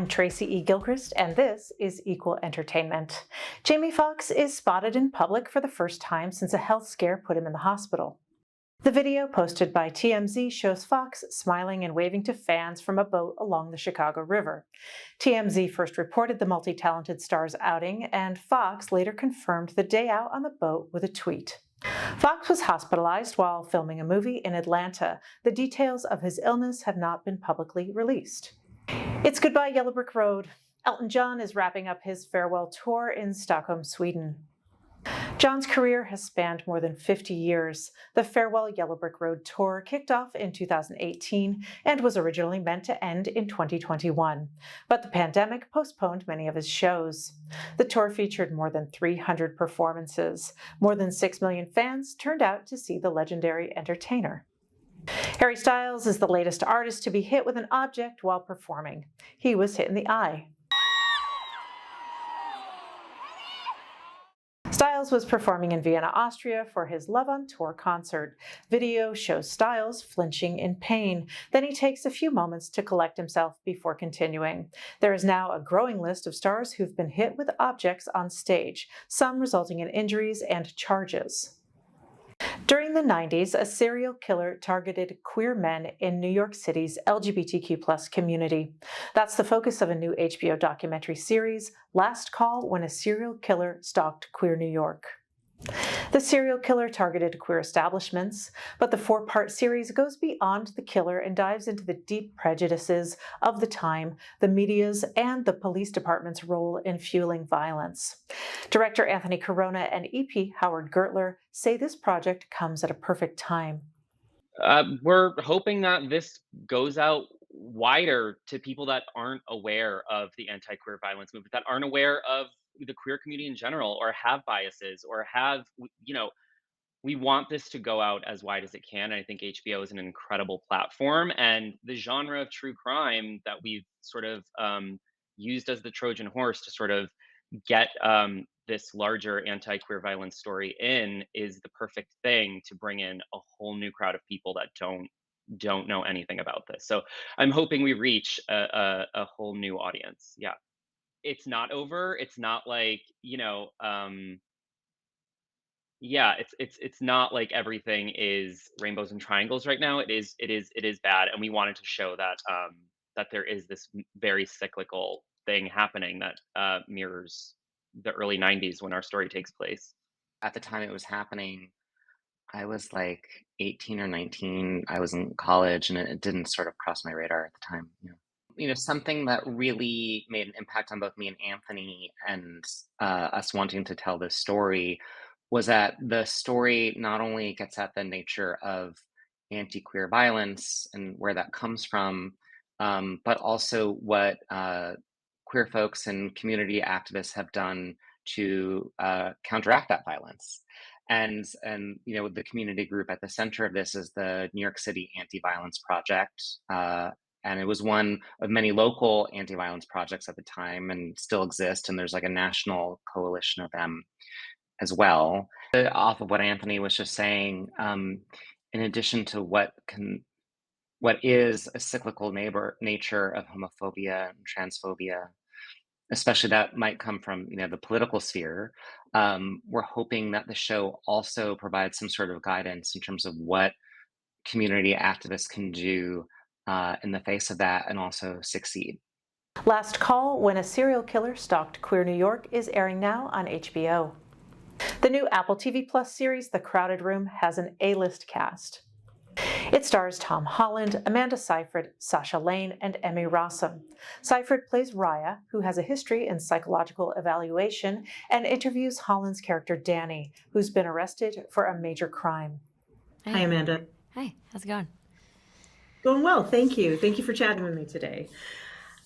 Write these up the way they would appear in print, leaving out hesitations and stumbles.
I'm Tracy E. Gilchrist, and this is Equal Entertainment. Jamie Foxx is spotted in public for the first time since a health scare put him in the hospital. The video posted by TMZ shows Foxx smiling and waving to fans from a boat along the Chicago River. TMZ first reported the multi-talented star's outing, and Foxx later confirmed the day out on the boat with a tweet. Foxx was hospitalized while filming a movie in Atlanta. The details of his illness have not been publicly released. It's goodbye Yellow Brick Road. Elton John is wrapping up his farewell tour in Stockholm, Sweden. John's career has spanned more than 50 years. The Farewell Yellow Brick Road tour kicked off in 2018 and was originally meant to end in 2021. But the pandemic postponed many of his shows. The tour featured more than 300 performances. More than 6 million fans turned out to see the legendary entertainer. Harry Styles is the latest artist to be hit with an object while performing. He was hit in the eye. Styles was performing in Vienna, Austria for his Love on Tour concert. Video shows Styles flinching in pain. Then he takes a few moments to collect himself before continuing. There is now a growing list of stars who've been hit with objects on stage, some resulting in injuries and charges. During the 90s, a serial killer targeted queer men in New York City's LGBTQ+ community. That's the focus of a new HBO documentary series, Last Call: When a Serial Killer Stalked Queer New York. The serial killer targeted queer establishments, but the 4-part series goes beyond the killer and dives into the deep prejudices of the time, the media's, and the police department's role in fueling violence. Director Anthony Corona and EP Howard Gertler say this project comes at a perfect time. We're hoping that this goes out wider to people that aren't aware of the anti-queer violence movement, that aren't aware of the queer community in general, or have biases, or have, we want this to go out as wide as it can. And I think HBO is an incredible platform. And the genre of true crime that we've sort of used as the Trojan horse to sort of get this larger anti-queer violence story in is the perfect thing to bring in a whole new crowd of people that don't know anything about this. So I'm hoping we reach a whole new audience. Yeah. It's not over. It's not like, yeah, it's not like everything is rainbows and triangles right now. It is bad. And we wanted to show that that there is this very cyclical thing happening that mirrors the early 90s when our story takes place. At the time it was happening, I was like 18 or 19. I was in college and it didn't sort of cross my radar at the time. Something that really made an impact on both me and Anthony and us wanting to tell this story was that the story not only gets at the nature of anti-queer violence and where that comes from, but also what queer folks and community activists have done to counteract that violence. And the community group at the center of this is the New York City Anti-Violence Project. And it was one of many local anti-violence projects at the time and still exist. And there's like a national coalition of them as well. Off of what Anthony was just saying, in addition to what is a cyclical nature of homophobia and transphobia, especially that might come from the political sphere, we're hoping that the show also provides some sort of guidance in terms of what community activists can do in the face of that and also succeed. Last Call: When a Serial Killer Stalked Queer New York is airing now on HBO. The new Apple TV Plus series, The Crowded Room, has an A-list cast. It stars Tom Holland, Amanda Seyfried, Sasha Lane, and Emmy Rossum. Seyfried plays Raya, who has a history in psychological evaluation, and interviews Holland's character Danny, who's been arrested for a major crime. Hi, Amanda. Hi, how's it going? Going well, thank you. Thank you for chatting with me today.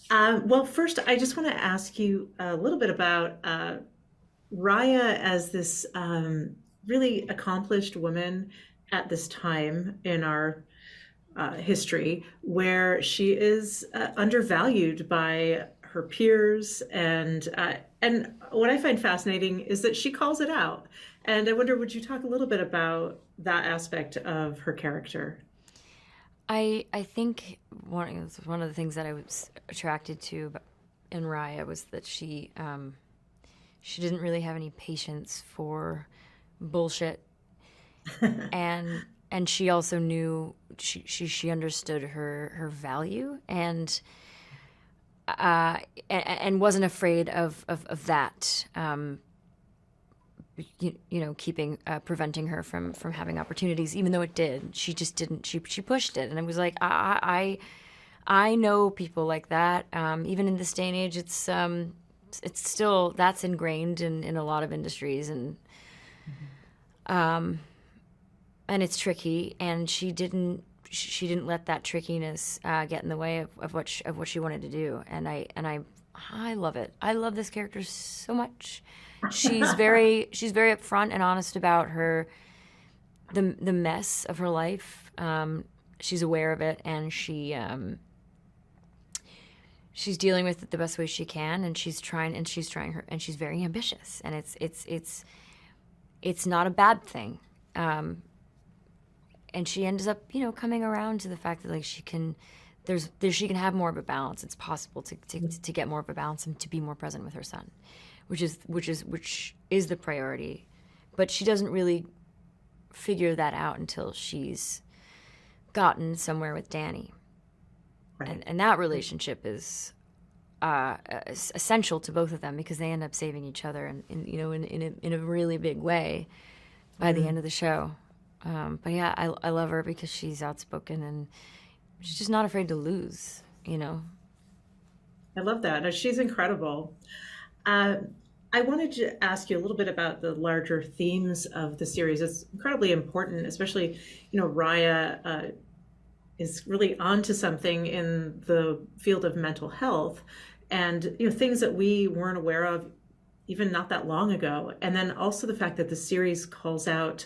Well, first, I just want to ask you a little bit about Raya as this really accomplished woman at this time in our history, where she is undervalued by her peers, and what I find fascinating is that she calls it out. And I wonder, would you talk a little bit about that aspect of her character? I think one of the things that I was attracted to in Raya was that she didn't really have any patience for bullshit, and she also knew she understood her value, and wasn't afraid of that. Keeping preventing her from having opportunities, even though it did. She just didn't. She pushed it, and it was like I know people like that. Even in this day and age, it's still that's ingrained in a lot of industries, and it's tricky. And she didn't let that trickiness get in the way of what she wanted to do. And I love it. I love this character so much. She's very upfront and honest about the mess of her life. She's aware of it, and she's dealing with it the best way she can, and she's trying her, and she's very ambitious, and it's not a bad thing. And she ends up, coming around to the fact that like she can have more of a balance. It's possible to get more of a balance and to be more present with her son, which is the priority. But she doesn't really figure that out until she's gotten somewhere with Danny. Right. And that relationship is essential to both of them, because they end up saving each other in a really big way by the end of the show. But yeah, I love her because she's outspoken and she's just not afraid to lose, I love that. No, she's incredible. I wanted to ask you a little bit about the larger themes of the series. It's incredibly important, especially, Raya is really onto something in the field of mental health, and things that we weren't aware of even not that long ago. And then also the fact that the series calls out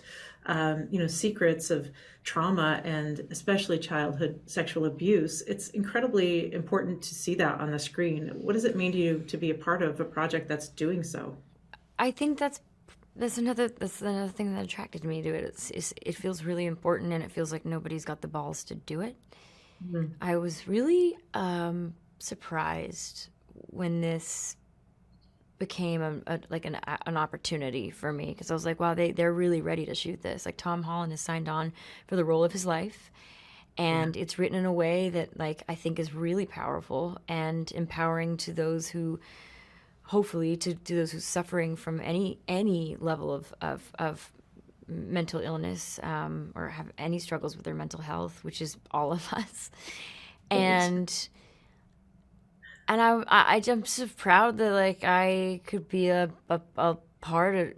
secrets of trauma, and especially childhood sexual abuse. It's incredibly important to see that on the screen. What does it mean to you to be a part of a project that's doing so? I think that's another thing that attracted me to it. It feels really important, and it feels like nobody's got the balls to do it. Mm-hmm. I was really surprised when this became an opportunity for me, because I was like, wow, they're really ready to shoot this. Like, Tom Holland has signed on for the role of his life, and it's written in a way that I think is really powerful and empowering to those who, hopefully to those who's suffering from any level of mental illness, or have any struggles with their mental health, which is all of us. And I'm so proud that I could be a part of,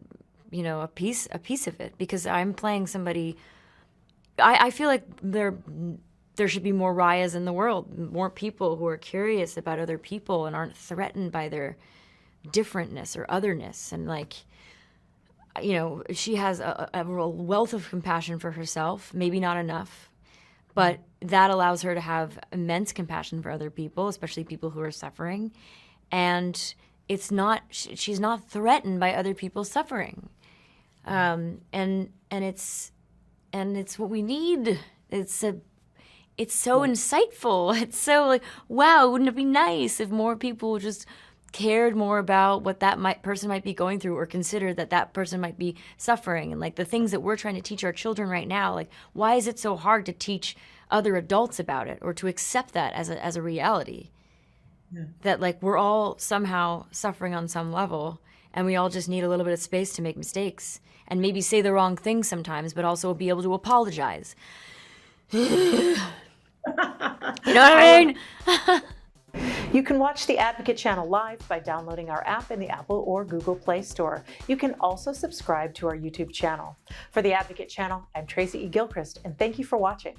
a piece of it, because I'm playing somebody. I feel like there should be more Rayas in the world, more people who are curious about other people and aren't threatened by their differentness or otherness. And she has a wealth of compassion for herself, maybe not enough, but that allows her to have immense compassion for other people, especially people who are suffering. And she's not threatened by other people's suffering. And it's what we need. It's so insightful. It's so wow, wouldn't it be nice if more people just cared more about what that person might be going through, or considered that person might be suffering, and the things that we're trying to teach our children right now. Why is it so hard to teach other adults about it, or to accept that as a reality? Yeah. That we're all somehow suffering on some level, and we all just need a little bit of space to make mistakes and maybe say the wrong thing sometimes, but also be able to apologize. You know what I mean? You can watch the Advocate channel live by downloading our app in the Apple or Google Play Store. You can also subscribe to our YouTube channel. For the Advocate channel, I'm Tracy E. Gilchrist, and thank you for watching.